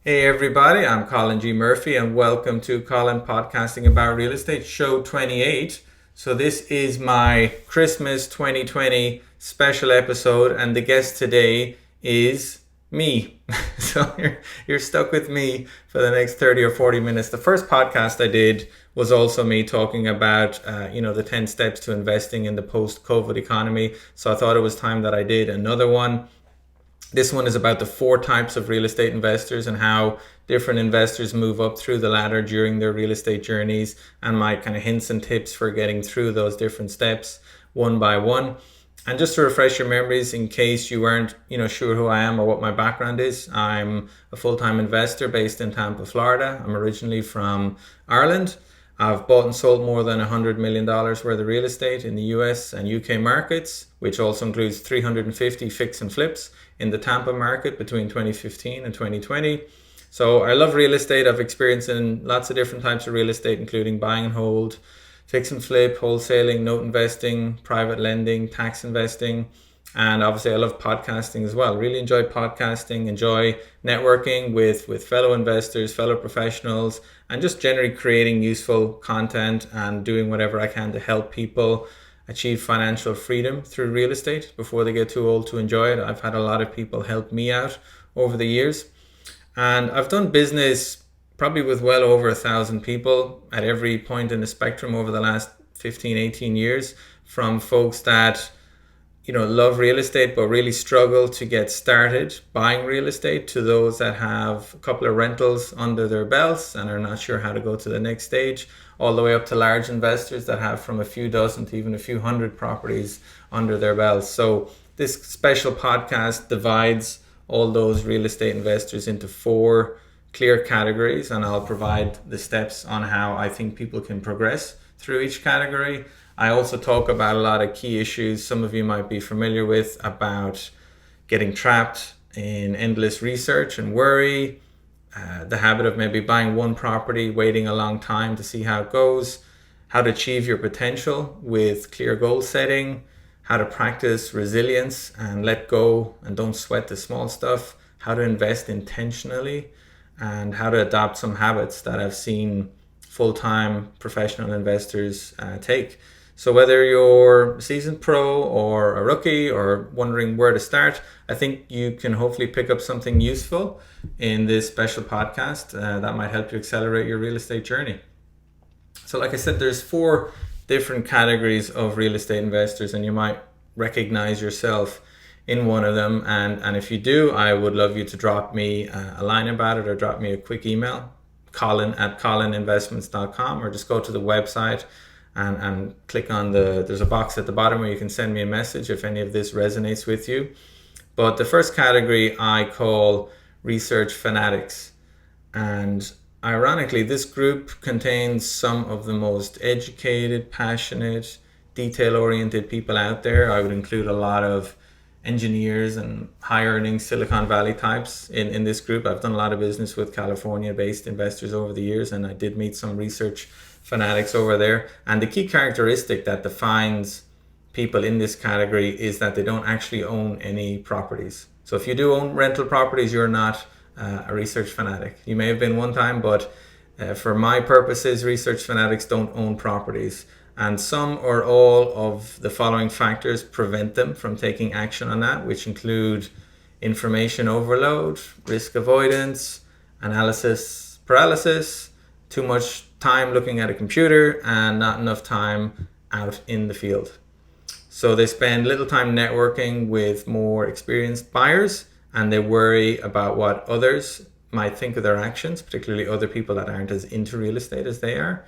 Hey everybody, I'm Colin G. Murphy and welcome to Colin Podcasting About Real Estate, show 28. So this is my Christmas 2020 special episode and the guest today is me. So you're stuck with me for the next 30 or 40 minutes. The first podcast I did was also me talking about, the 10 steps to investing in the post-COVID economy. So I thought it was time that I did another one. This one is about the four types of real estate investors and how different investors move up through the ladder during their real estate journeys, and my kind of hints and tips for getting through those different steps one by one. And just to refresh your memories, in case you weren't, sure who I am or what my background is, I'm a full-time investor based in Tampa, Florida. I'm originally from Ireland. I've bought and sold more than $100 million worth of real estate in the US and UK markets, which also includes 350 fix and flips in the Tampa market between 2015 and 2020. So I love real estate. I've experienced in lots of different types of real estate, including buying and hold, fix and flip, wholesaling, note investing, private lending, tax investing. And obviously I love podcasting as well. Really enjoy podcasting, enjoy networking with fellow investors, fellow professionals, and just generally creating useful content and doing whatever I can to help people achieve financial freedom through real estate before they get too old to enjoy it. I've had a lot of people help me out over the years. And I've done business probably with well over 1,000 people at every point in the spectrum over the last 15, 18 years, from folks that love real estate but really struggle to get started buying real estate, to those that have a couple of rentals under their belts and are not sure how to go to the next stage, all the way up to large investors that have from a few dozen to even a few hundred properties under their belts. So this special podcast divides all those real estate investors into four clear categories, and I'll provide the steps on how I think people can progress through each category. I also talk about a lot of key issues some of you might be familiar with, about getting trapped in endless research and worry, the habit of maybe buying one property, waiting a long time to see how it goes, how to achieve your potential with clear goal setting, how to practice resilience and let go and don't sweat the small stuff, how to invest intentionally, and how to adopt some habits that I've seen full-time professional investors take. So whether you're a seasoned pro or a rookie or wondering where to start, I think you can hopefully pick up something useful in this special podcast that might help you accelerate your real estate journey. So like I said, there's four different categories of real estate investors, and you might recognize yourself in one of them. And if you do, I would love you to drop me a line about it or drop me a quick email, colin@colinvestments.com, or just go to the website and click on there's a box at the bottom where you can send me a message if any of this resonates with you. But the first category I call research fanatics. And ironically, this group contains some of the most educated, passionate, detail-oriented people out there. I would include a lot of engineers and high-earning Silicon Valley types in this group. I've done a lot of business with California-based investors over the years, and I did meet some research fanatics over there. And the key characteristic that defines people in this category is that they don't actually own any properties. So if you do own rental properties, you're not a research fanatic. You may have been one time, but for my purposes, research fanatics don't own properties. And some or all of the following factors prevent them from taking action on that, which include information overload, risk avoidance, analysis paralysis, too much time looking at a computer, and not enough time out in the field. So they spend little time networking with more experienced buyers, and they worry about what others might think of their actions, particularly other people that aren't as into real estate as they are.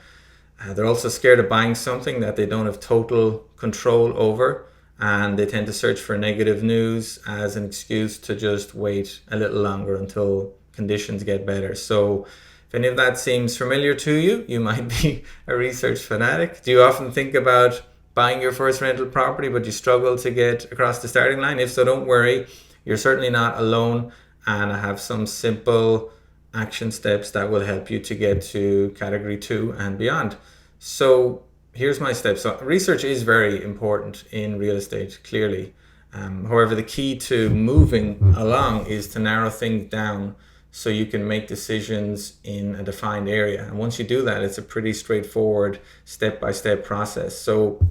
They're also scared of buying something that they don't have total control over, and they tend to search for negative news as an excuse to just wait a little longer until conditions get better. So if any of that seems familiar to you, you might be a research fanatic. Do you often think about buying your first rental property, but you struggle to get across the starting line? If so, don't worry. You're certainly not alone, and I have some simple action steps that will help you to get to category 2 and beyond. So here's my steps. So research is very important in real estate, clearly. However, the key to moving along is to narrow things down so you can make decisions in a defined area. And once you do that, it's a pretty straightforward step-by-step process. So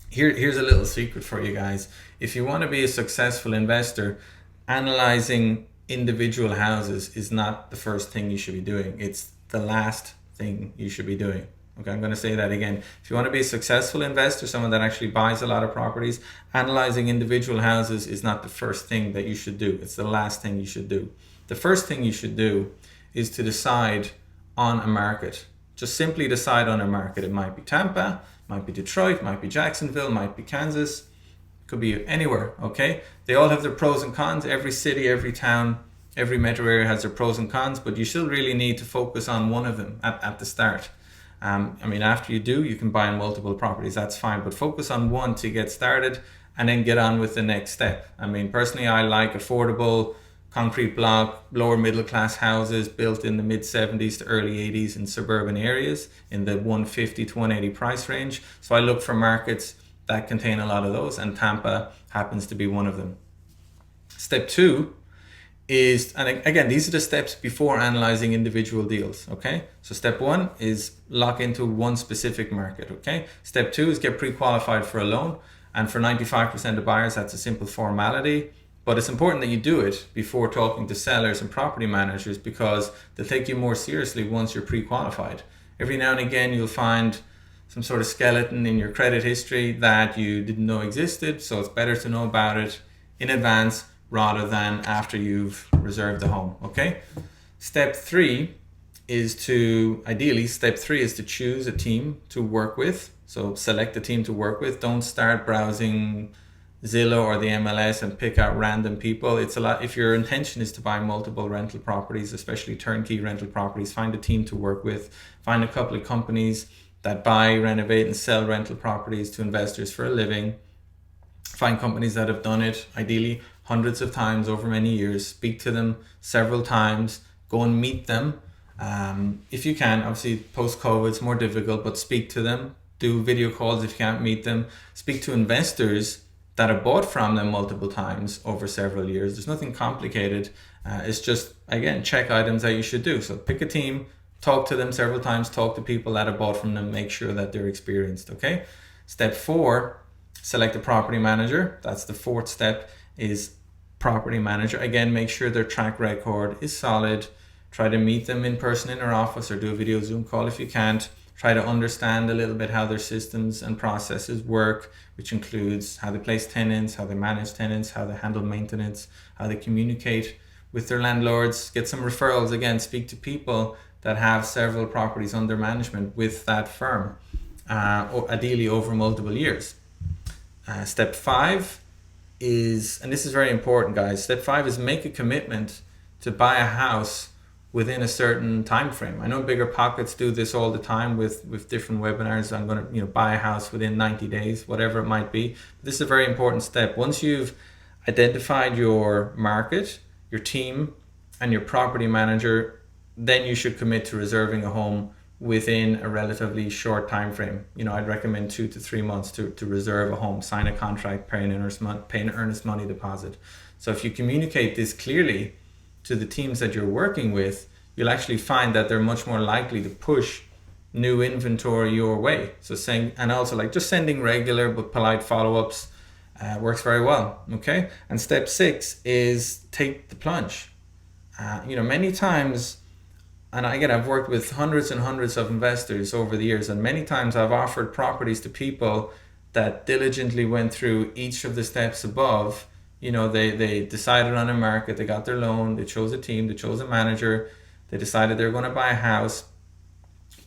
here's a little secret for you guys. If you want to be a successful investor, analyzing individual houses is not the first thing you should be doing. It's the last thing you should be doing. Okay, I'm going to say that again. If you want to be a successful investor, someone that actually buys a lot of properties, analyzing individual houses is not the first thing that you should do. It's the last thing you should do. The first thing you should do is to decide on a market. Just simply decide on a market. It might be Tampa, might be Detroit, might be Jacksonville, might be Kansas, could be anywhere, okay? They all have their pros and cons. Every city, every town, every metro area has their pros and cons, but you still really need to focus on one of them at the start. After you do, you can buy on multiple properties, that's fine, but focus on one to get started and then get on with the next step. Personally, I like affordable, concrete block, lower middle class houses built in the mid 70s to early 80s in suburban areas in the 150 to 180 price range. So I look for markets that contain a lot of those, and Tampa happens to be one of them. Step 2 is, and again, these are the steps before analyzing individual deals, okay? So step 1 is lock into one specific market, okay? Step 2 is get pre-qualified for a loan, and for 95% of buyers, that's a simple formality, but it's important that you do it before talking to sellers and property managers, because they'll take you more seriously once you're pre-qualified. Every now and again, you'll find some sort of skeleton in your credit history that you didn't know existed, so it's better to know about it in advance rather than after you've reserved the home, okay? Step 3 is to choose a team to work with. So select a team to work with. Don't start browsing Zillow or the MLS and pick out random people. It's a lot. If your intention is to buy multiple rental properties, especially turnkey rental properties, find a team to work with. Find a couple of companies that buy, renovate, and sell rental properties to investors for a living. Find companies that have done it, ideally hundreds of times over many years. Speak to them several times. Go and meet them. If you can, obviously post-COVID it's more difficult, but speak to them. Do video calls if you can't meet them. Speak to investors that have bought from them multiple times over several years. There's nothing complicated. It's just, again, check items that you should do. So pick a team, talk to them several times, talk to people that have bought from them, make sure that they're experienced, okay? Step 4, select a property manager. That's the fourth step, is property manager. Again, make sure their track record is solid. Try to meet them in person in their office or do a video Zoom call if you can't. Try to understand a little bit how their systems and processes work, which includes how they place tenants, how they manage tenants, how they handle maintenance, how they communicate with their landlords. Get some referrals. Again, speak to people that have several properties under management with that firm, or ideally over multiple years. Step 5 is, and this is very important, guys, step 5 is make a commitment to buy a house within a certain time frame. I know Bigger Pockets do this all the time with different webinars. I'm going to buy a house within 90 days, whatever it might be. This is a very important step. Once you've identified your market, your team, and your property manager, then you should commit to reserving a home within a relatively short time frame. I'd recommend 2 to 3 months to reserve a home, sign a contract, pay an earnest money deposit. So if you communicate this clearly to the teams that you're working with, you'll actually find that they're much more likely to push new inventory your way. So just sending regular but polite follow-ups works very well, okay? And step 6 is take the plunge. Many times, and again, I've worked with hundreds and hundreds of investors over the years, and many times I've offered properties to people that diligently went through each of the steps above. They decided on a market, they got their loan, they chose a team, they chose a manager, they decided they were going to buy a house,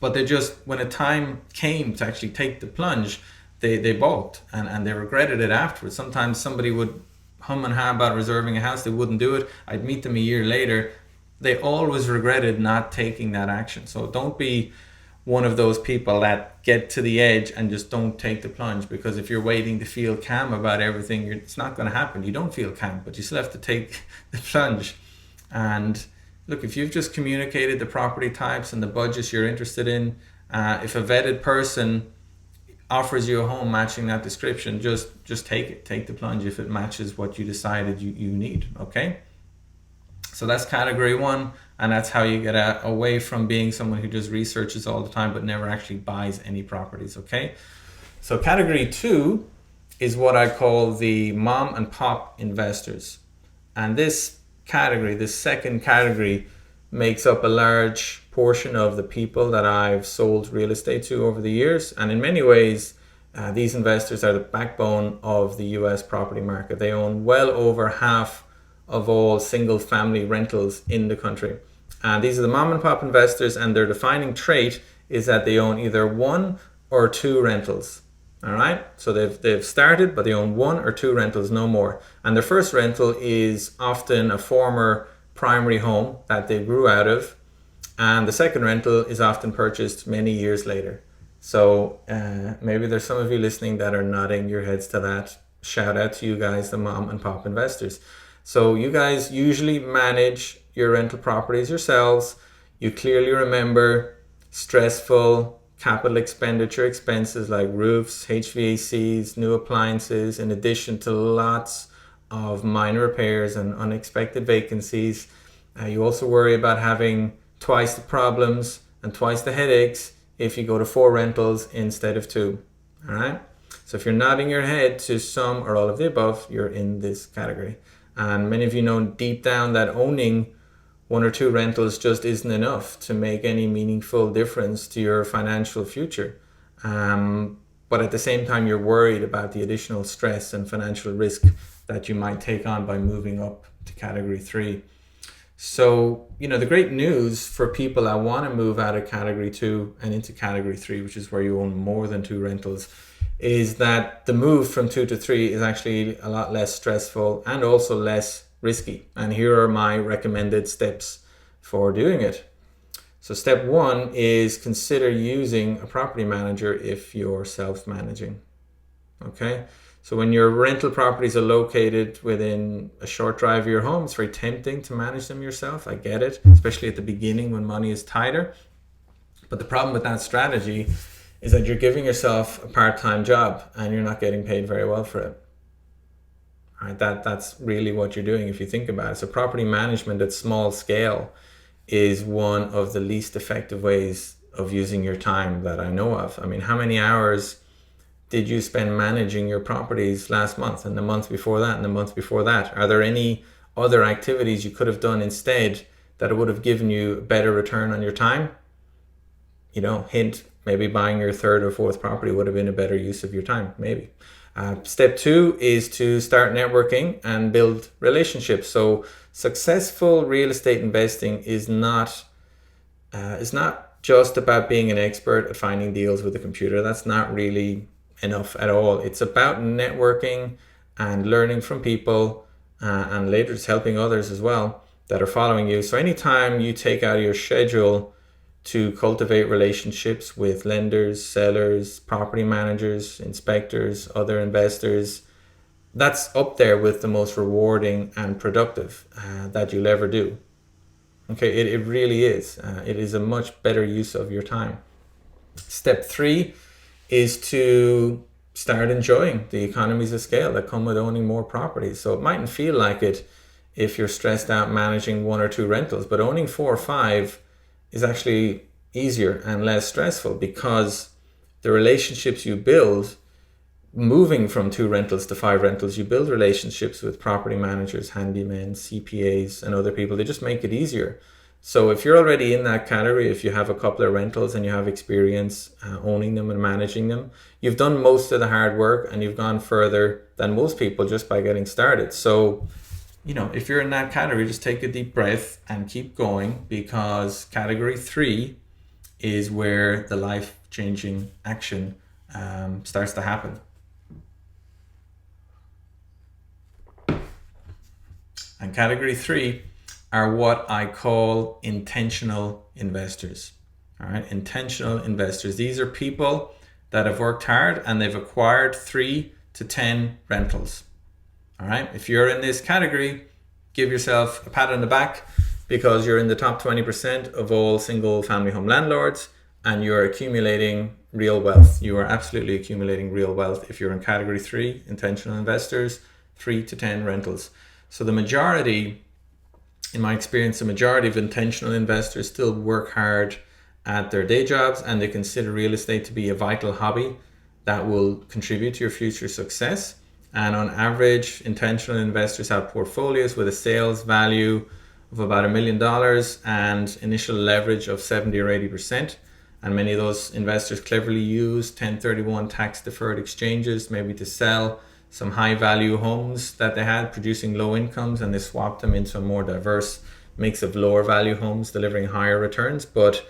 but when a time came to actually take the plunge, they balked and they regretted it afterwards. Sometimes somebody would hum and ha about reserving a house, they wouldn't do it. I'd meet them a year later. They always regretted not taking that action. So don't be one of those people that get to the edge and just don't take the plunge, because if you're waiting to feel calm about everything, it's not going to happen. You don't feel calm, but you still have to take the plunge. And look, if you've just communicated the property types and the budgets you're interested in, if a vetted person offers you a home matching that description, just take the plunge if it matches what you decided you need, okay? So that's category one, and that's how you get away from being someone who just researches all the time but never actually buys any properties, okay? So category two is what I call the mom and pop investors. And this category, this second category, makes up a large portion of the people that I've sold real estate to over the years. And in many ways, these investors are the backbone of the US property market. They own well over half of all single family rentals in the country. And these are the mom and pop investors, and their defining trait is that they own either one or two rentals. All right, so they've started, but they own one or two rentals, no more. And their first rental is often a former primary home that they grew out of, and the second rental is often purchased many years later. So maybe there's some of you listening that are nodding your heads to that. Shout out to you guys, the mom and pop investors. So you guys usually manage your rental properties yourselves. You clearly remember stressful capital expenditure expenses like roofs, HVACs, new appliances, in addition to lots of minor repairs and unexpected vacancies. You also worry about having twice the problems and twice the headaches if you go to 4 rentals instead of 2. All right. So if you're nodding your head to some or all of the above, you're in this category. And many of you know deep down that owning 1 or 2 rentals just isn't enough to make any meaningful difference to your financial future. But at the same time, you're worried about the additional stress and financial risk that you might take on by moving up to category 3. So, the great news for people that want to move out of category 2 and into category 3, which is where you own more than 2 rentals, is that the move from 2 to 3 is actually a lot less stressful and also less risky. And here are my recommended steps for doing it. So step 1 is consider using a property manager if you're self-managing. Okay. So when your rental properties are located within a short drive of your home, it's very tempting to manage them yourself. I get it, especially at the beginning when money is tighter. But the problem with that strategy is that you're giving yourself a part-time job and you're not getting paid very well for it. All right, that's really what you're doing if you think about it. So property management at small scale is one of the least effective ways of using your time that I know of. I mean, how many hours did you spend managing your properties last month and the month before that and the month before that? Are there any other activities you could have done instead that would have given you a better return on your time? Hint, maybe buying your 3rd or 4th property would have been a better use of your time, maybe. Step 2 is to start networking and build relationships. So successful real estate investing is not just about being an expert at finding deals with a computer. That's not really enough at all. It's about networking and learning from people and later just helping others as well that are following you. So anytime you take out of your schedule to cultivate relationships with lenders, sellers, property managers, inspectors, other investors, that's up there with the most rewarding and productive that you'll ever do. Okay, it really is. It is a much better use of your time. Step 3 is to start enjoying the economies of scale that come with owning more properties. So it mightn't feel like it if you're stressed out managing 1 or 2 rentals, but owning 4 or 5 is actually easier and less stressful because the relationships you build moving from 2 rentals to 5 rentals, you build relationships with property managers, handymen, CPAs, and other people. They just make it easier. So if you're already in that category, if you have a couple of rentals and you have experience owning them and managing them, you've done most of the hard work and you've gone further than most people just by getting started. So, if you're in that category, just take a deep breath and keep going, because category 3 is where the life-changing action starts to happen. And category 3 are what I call intentional investors. All right, intentional investors. These are people that have worked hard and they've acquired 3 to 10 rentals. All right, if you're in this category, give yourself a pat on the back, because you're in the top 20% of all single family home landlords and you're accumulating real wealth. You are absolutely accumulating real wealth if you're in category 3, intentional investors, 3 to 10 rentals. So the majority in my experience, the majority of intentional investors still work hard at their day jobs, and they consider real estate to be a vital hobby that will contribute to your future success. And on average, intentional investors have portfolios with a sales value of about $1 million and initial leverage of 70 or 80%. And many of those investors cleverly use 1031 tax deferred exchanges, maybe to sell some high value homes that they had producing low incomes, and they swapped them into a more diverse mix of lower value homes delivering higher returns. But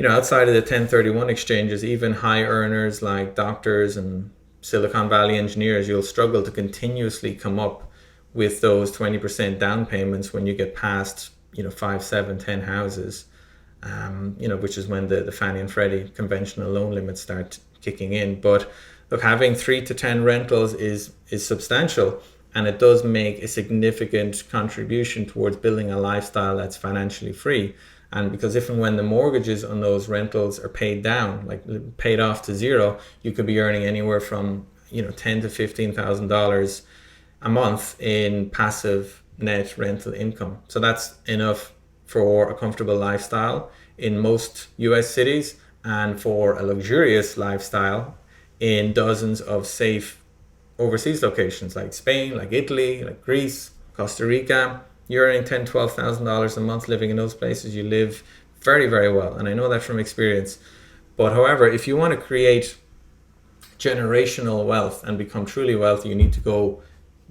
outside of the 1031 exchanges, even high earners like doctors and Silicon Valley engineers, you'll struggle to continuously come up with those 20% down payments when you get past 5, 7, 10 houses, which is when the Fannie and Freddie conventional loan limits start kicking in. But look, having 3 to 10 rentals is substantial, and it does make a significant contribution towards building a lifestyle that's financially free. And because if and when the mortgages on those rentals are paid down, like paid off to zero, you could be earning anywhere from $10,000 to $15,000 a month in passive net rental income. So that's enough for a comfortable lifestyle in most US cities, and for a luxurious lifestyle in dozens of safe overseas locations like Spain, like Italy, like Greece, Costa Rica. You're earning $10,000, $12,000 a month living in those places. You live very, very well. And I know that from experience. But however, if you want to create generational wealth and become truly wealthy, you need to go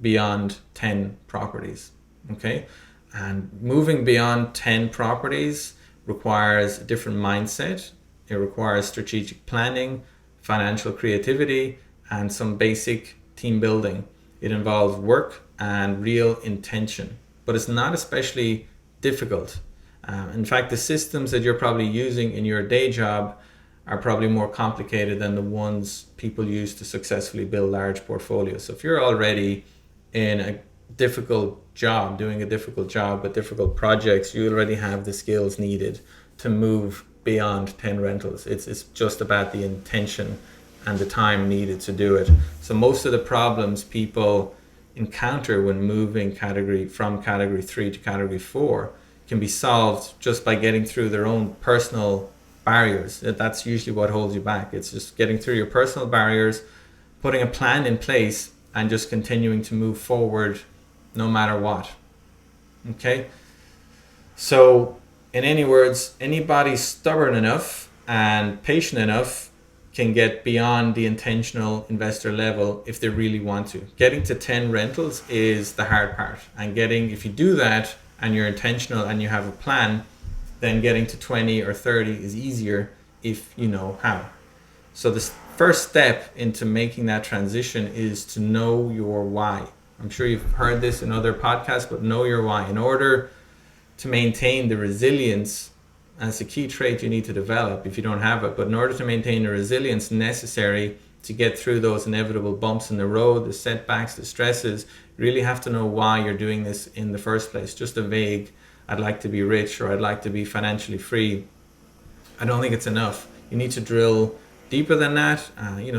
beyond 10 properties. Okay? And moving beyond 10 properties requires a different mindset. It requires strategic planning, financial creativity, and some basic team building. It involves work and real intention, but it's not especially difficult. In fact, the systems that you're probably using in your day job are probably more complicated than the ones people use to successfully build large portfolios. So if you're already in a difficult job, doing a difficult job with difficult projects, you already have the skills needed to move beyond 10 rentals. It's just about the intention and the time needed to do it. So most of the problems people encounter when moving from category 3 to category 4 can be solved just by getting through their own personal barriers. That's usually what holds you back. It's just getting through your personal barriers, putting a plan in place, and just continuing to move forward no matter what. Okay? So in any words, anybody stubborn enough and patient enough can get beyond the intentional investor level if they really want to. Getting to 10 rentals is the hard part. And if you do that and you're intentional and you have a plan, then getting to 20 or 30 is easier if you know how. So the first step into making that transition is to know your why. I'm sure you've heard this in other podcasts, but know your why. In order to maintain the resilience, and it's a key trait you need to develop if you don't have it, but in order to maintain the resilience necessary to get through those inevitable bumps in the road, the setbacks, the stresses, you really have to know why you're doing this in the first place. Just a vague, I'd like to be rich, or I'd like to be financially free, I don't think it's enough. You need to drill deeper than that.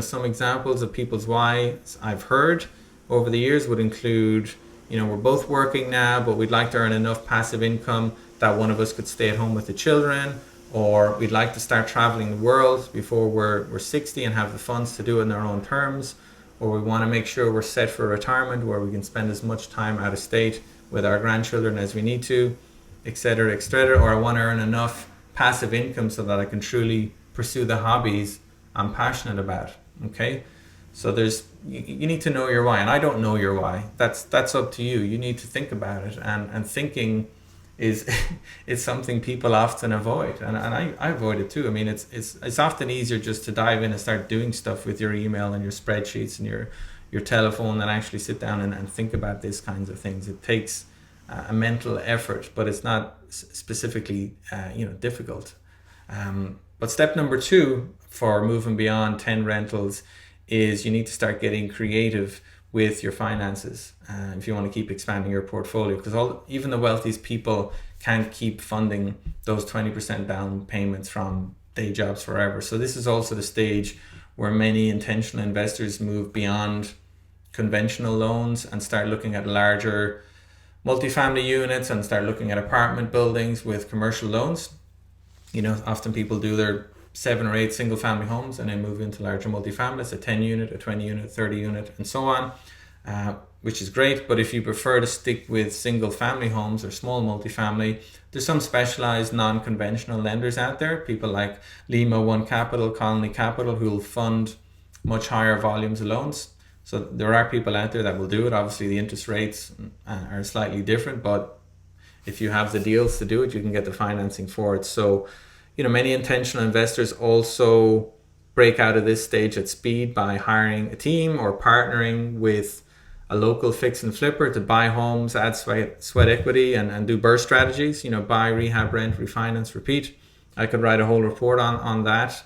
Some examples of people's whys I've heard over the years would include, we're both working now, but we'd like to earn enough passive income that one of us could stay at home with the children, or we'd like to start traveling the world before we're 60 and have the funds to do it in our own terms, or we want to make sure we're set for retirement where we can spend as much time out of state with our grandchildren as we need to, etc., etc. Or I want to earn enough passive income so that I can truly pursue the hobbies I'm passionate about. Okay? So you need to know your why, and I don't know your why. That's up to you. You need to think about it, and thinking is something people often avoid, and I avoid it too. I mean, it's often easier just to dive in and start doing stuff with your email and your spreadsheets and your telephone than actually sit down and think about these kinds of things. It takes a mental effort, but it's not specifically difficult. But step number 2 for moving beyond 10 rentals is you need to start getting creative with your finances if you want to keep expanding your portfolio, because even the wealthiest people can't keep funding those 20% down payments from day jobs forever. So this is also the stage where many intentional investors move beyond conventional loans and start looking at larger multifamily units and start looking at apartment buildings with commercial loans. Often people do their 7 or 8 single family homes and then move into larger multifamilies, a 10 unit, a 20 unit, 30 unit, and so on, which is great. But if you prefer to stick with single family homes or small multifamily, there's some specialized non-conventional lenders out there, people like Lima One Capital, Colony Capital, who will fund much higher volumes of loans. So there are people out there that will do it. Obviously, the interest rates are slightly different, but if you have the deals to do it, you can get the financing for it. So, many intentional investors also break out of this stage at speed by hiring a team or partnering with a local fix and flipper to buy homes, add sweat equity, and do burst strategies. Buy, rehab, rent, refinance, repeat. I could write a whole report on that.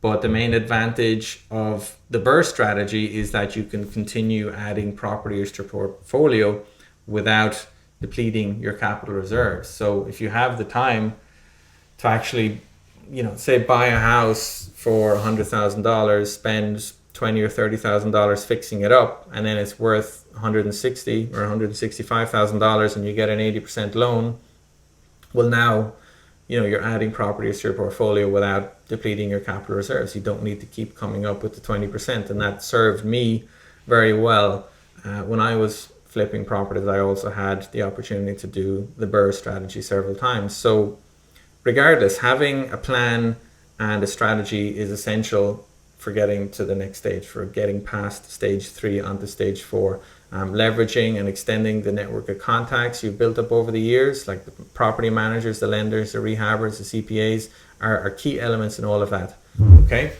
But the main advantage of the burst strategy is that you can continue adding properties to your portfolio without depleting your capital reserves. So if you have the time to actually, say buy a house for $100,000, spend $20,000 or $30,000 fixing it up, and then it's worth $160,000 or $165,000, and you get an 80% loan. Well, now, you're adding properties to your portfolio without depleting your capital reserves. You don't need to keep coming up with the 20%, and that served me very well when I was flipping properties. I also had the opportunity to do the burst strategy several times. So regardless, having a plan and a strategy is essential for getting to the next stage, for getting past stage 3 onto stage 4. Leveraging and extending the network of contacts you've built up over the years, like the property managers, the lenders, the rehabbers, the CPAs, are key elements in all of that. Okay,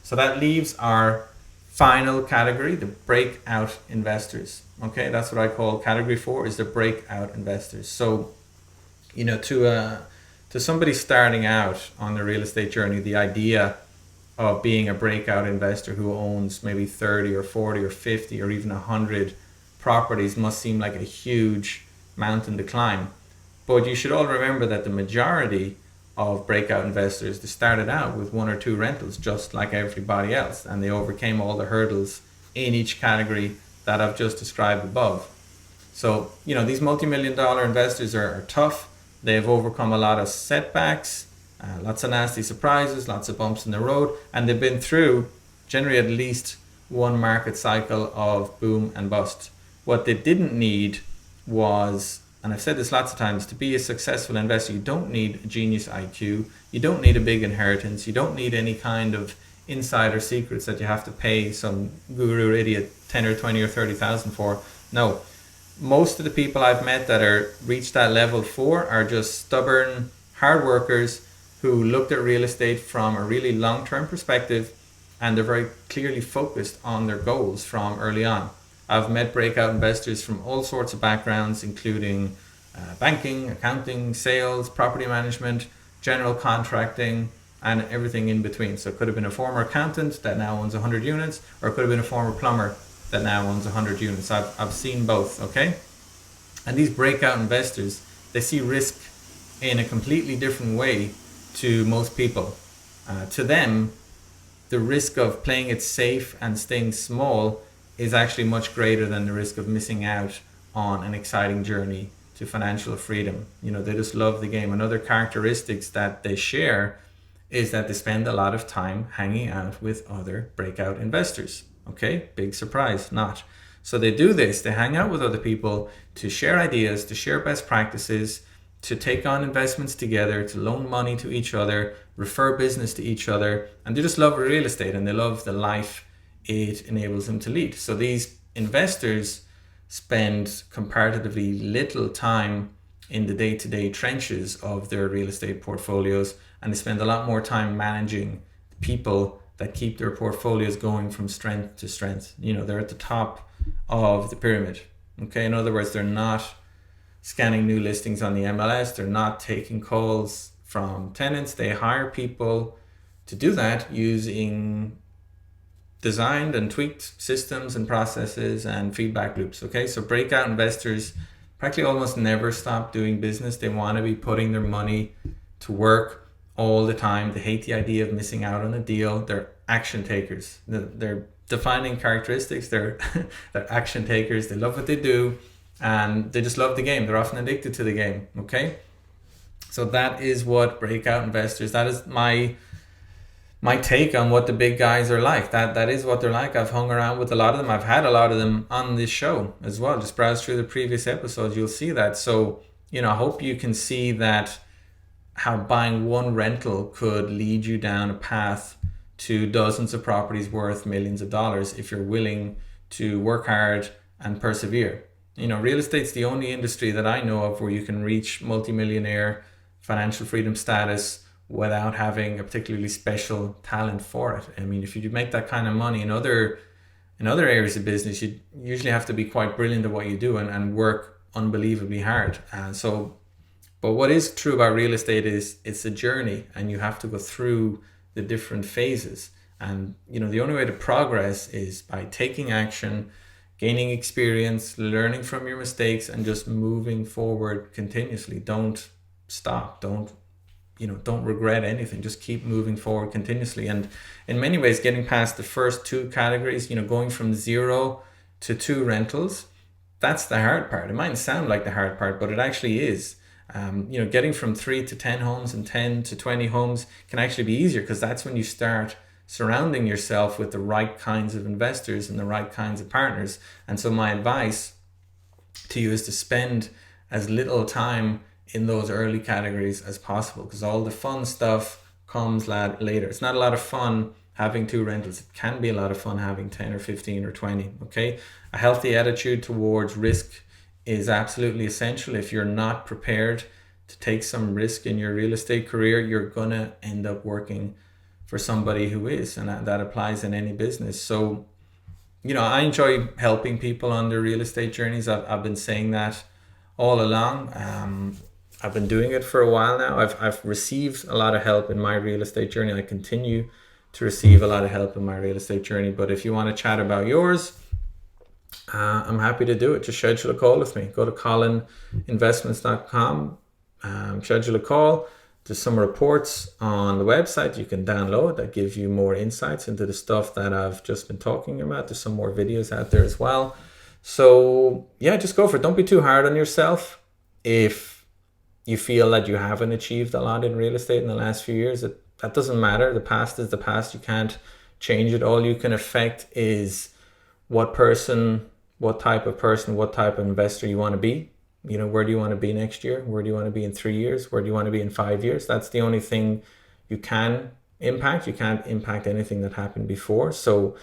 so that leaves our final category, the breakout investors. Okay, that's what I call category 4, is the breakout investors. So, to somebody starting out on the real estate journey, the idea of being a breakout investor who owns maybe 30 or 40 or 50 or even 100 properties must seem like a huge mountain to climb. But you should all remember that the majority of breakout investors, they started out with 1 or 2 rentals, just like everybody else, and they overcame all the hurdles in each category that I've just described above. So, these multi-million-dollar investors are tough. They've overcome a lot of setbacks, lots of nasty surprises, lots of bumps in the road, and they've been through generally at least one market cycle of boom and bust. What they didn't need was, and I've said this lots of times, to be a successful investor, you don't need a genius IQ, you don't need a big inheritance, you don't need any kind of insider secrets that you have to pay some guru idiot 10 or 20 or 30,000 for. No, most of the people I've met that are reached that level 4 are just stubborn hard workers who looked at real estate from a really long-term perspective, and they're very clearly focused on their goals from early on. I've met breakout investors from all sorts of backgrounds, including banking, accounting, sales, property management, general contracting, and everything in between. So it could have been a former accountant that now owns 100 units, or it could have been a former plumber that now owns 100 units. I've seen both, okay? And these breakout investors, they see risk in a completely different way to most people. To them, the risk of playing it safe and staying small is actually much greater than the risk of missing out on an exciting journey to financial freedom. They just love the game. And other characteristics that they share is that they spend a lot of time hanging out with other breakout investors. Okay, big surprise, not. So they do this, they hang out with other people to share ideas, to share best practices, to take on investments together, to loan money to each other, refer business to each other, and they just love real estate and they love the life it enables them to lead. So these investors spend comparatively little time in the day-to-day trenches of their real estate portfolios, and they spend a lot more time managing the people that keep their portfolios going from strength to strength. They're at the top of the pyramid. Okay, in other words, they're not scanning new listings on the MLS, they're not taking calls from tenants. They hire people to do that using designed and tweaked systems and processes and feedback loops. Okay, so breakout investors practically almost never stop doing business. They want to be putting their money to work all the time. They hate the idea of missing out on a deal. They're action takers. They're defining characteristics. They're action takers. They love what they do, and they just love the game. They're often addicted to the game. Okay, so that is what breakout investors. That is my take on what the big guys are like. That is what they're like. I've hung around with a lot of them. I've had a lot of them on this show as well. Just browse through the previous episodes, you'll see that. So, I hope you can see that how buying one rental could lead you down a path to dozens of properties worth millions of dollars if you're willing to work hard and persevere. Real estate's the only industry that I know of where you can reach multimillionaire financial freedom status without having a particularly special talent for it. I mean, if you make that kind of money in other areas of business, you usually have to be quite brilliant at what you do and work unbelievably hard. But what is true about real estate is it's a journey, and you have to go through the different phases. And the only way to progress is by taking action, gaining experience, learning from your mistakes, and just moving forward continuously. Don't stop. Don't regret anything. Just keep moving forward continuously. And in many ways, getting past the first two categories, going from 0 to 2 rentals, that's the hard part. It might sound like the hard part, but it actually is. Getting from 3 to 10 homes and 10 to 20 homes can actually be easier, because that's when you start surrounding yourself with the right kinds of investors and the right kinds of partners. And so my advice to you is to spend as little time in those early categories as possible, because all the fun stuff comes later. It's not a lot of fun having 2 rentals. It can be a lot of fun having 10 or 15 or 20. Okay, a healthy attitude towards risk is absolutely essential. If you're not prepared to take some risk in your real estate career, you're gonna end up working for somebody who is, and that applies in any business. So I enjoy helping people on their real estate journeys. I've been saying that all along. I've been doing it for a while now. I've received a lot of help in my real estate journey. I continue to receive a lot of help in my real estate journey. But if you want to chat about yours, I'm happy to do it. Just schedule a call with me. Go to colinvestments.com, schedule a call. There's some reports on the website you can download that give you more insights into the stuff that I've just been talking about. There's some more videos out there as well. So yeah, just go for it. Don't be too hard on yourself. If you feel that you haven't achieved a lot in real estate in the last few years, that doesn't matter. The past is the past. You can't change it. All you can affect is what type of person, what type of investor you want to be. Where do you want to be next year? Where do you want to be in 3 years? Where do you want to be in 5 years? That's the only thing you can impact. You can't impact anything that happened before. So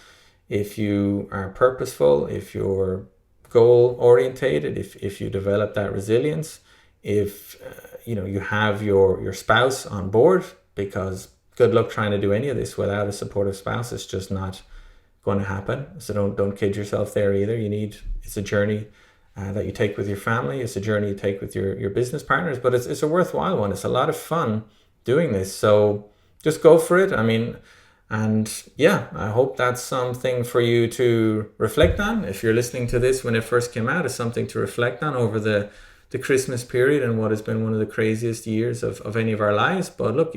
if you are purposeful, if you're goal orientated, if you develop that resilience, if you have your spouse on board, because good luck trying to do any of this without a supportive spouse. It's just not going to happen. So don't kid yourself there either. It's a journey that you take with your family. It's a journey you take with your business partners, but it's a worthwhile one. It's a lot of fun doing this. So just go for it. I hope that's something for you to reflect on. If you're listening to this when it first came out, it's something to reflect on over the Christmas period and what has been one of the craziest years of any of our lives. But look,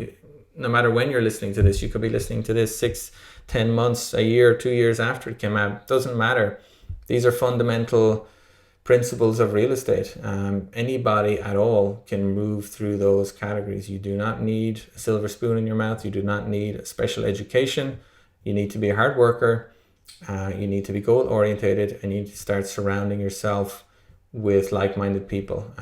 no matter when you're listening to this, you could be listening to this 6, 10 months, a year, 2 years after it came out. Doesn't matter. These are fundamental principles of real estate. Anybody at all can move through those categories. You do not need a silver spoon in your mouth. You do not need a special education. You need to be a hard worker. You need to be goal orientated, and you need to start surrounding yourself with like-minded people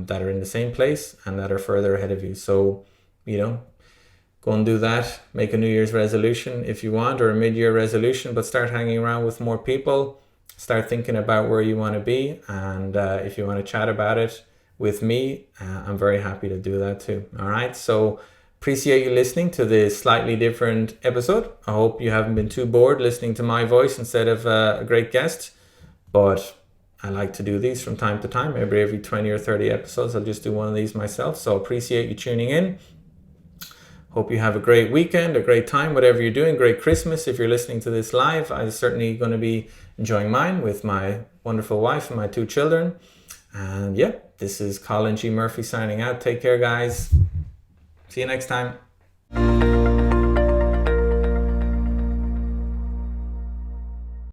that are in the same place and that are further ahead of you. So, go and do that. Make a New Year's resolution if you want, or a mid-year resolution, but start hanging around with more people. Start thinking about where you want to be. And if you want to chat about it with me, I'm very happy to do that too. All right. So appreciate you listening to this slightly different episode. I hope you haven't been too bored listening to my voice instead of a great guest, but I like to do these from time to time. Maybe every 20 or 30 episodes, I'll just do one of these myself. So appreciate you tuning in. Hope you have a great weekend, a great time, whatever you're doing. Great Christmas if you're listening to this live. I'm certainly going to be enjoying mine with my wonderful wife and my 2 children. And yeah, this is Colin G. Murphy signing out. Take care, guys. See you next time.